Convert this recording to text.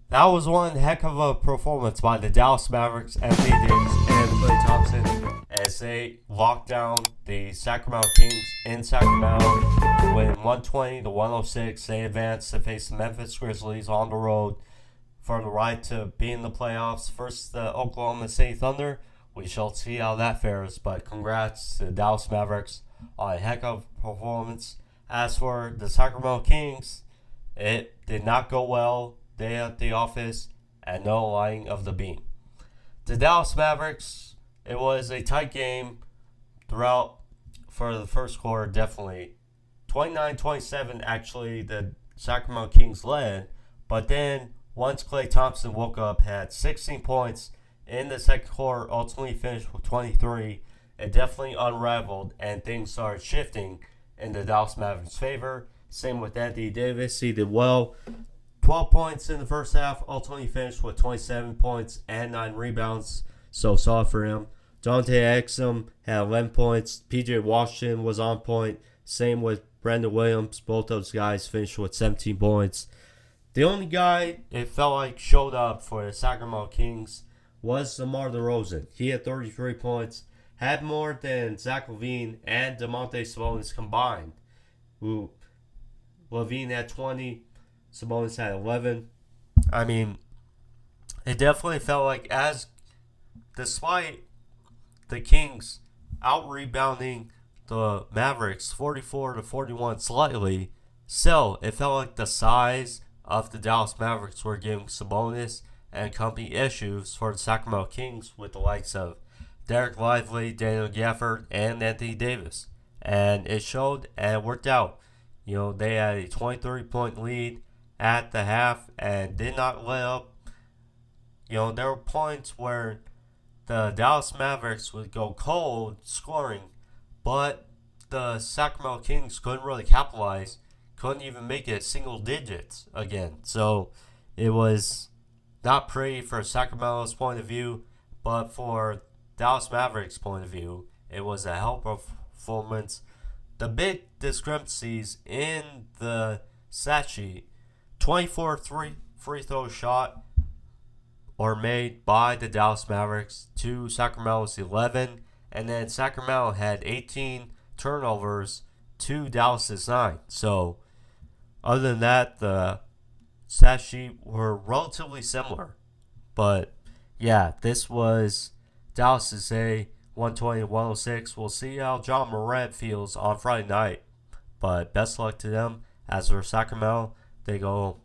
That was one heck of a performance by the Dallas Mavericks, Anthony Davis, and Klay Thompson as they locked down the Sacramento Kings in Sacramento. Win 120 to 106. They advanced to face the Memphis Grizzlies on the road for the right to be in the playoffs. First, the Oklahoma City Thunder. We shall see how that fares, but congrats to the Dallas Mavericks on a heck of a performance. As for the Sacramento Kings, it did not go well day at the office and no lying of the beam. The Dallas Mavericks, it was a tight game throughout for the first quarter, definitely. 29-27, actually, the Sacramento Kings led, but then once Klay Thompson woke up, had 16 points in the second quarter, ultimately finished with 23. It definitely unraveled and things started shifting in the Dallas Mavericks' favor. Same with Anthony Davis. He did well. 12 points in the first half, ultimately finished with 27 points and 9 rebounds. So solid for him. Dante Exum had 11 points. PJ Washington was on point. Same with Brandon Williams. Both those guys finished with 17 points. The only guy it felt like showed up for the Sacramento Kings was DeMar DeRozan. He had 33 points. Had more than Zach LaVine and Domantas Sabonis combined. Who LaVine had 20. Sabonis had 11. I mean, it definitely felt like despite the Kings out-rebounding the Mavericks 44-41 slightly, still, it felt like the size of the Dallas Mavericks were giving Sabonis and company issues for the Sacramento Kings with the likes of Derek Lively, Daniel Gafford, and Anthony Davis. And it showed and it worked out. They had a 23-point lead at the half and did not let up. There were points where the Dallas Mavericks would go cold scoring, but the Sacramento Kings couldn't really capitalize, couldn't even make it single digits again. So it was not pretty for Sacramento's point of view, but for Dallas Mavericks' point of view, it was a hell of a performance. The big discrepancies in the stat sheet: 24 free throw shot or made by the Dallas Mavericks to Sacramento's 11, and then Sacramento had 18 turnovers to Dallas's 9. So other than that, the stat sheet were relatively similar. But yeah, this was Dallas's 120-106. We'll see how John Morant feels on Friday night. But best luck to them. As for Sacramento, they go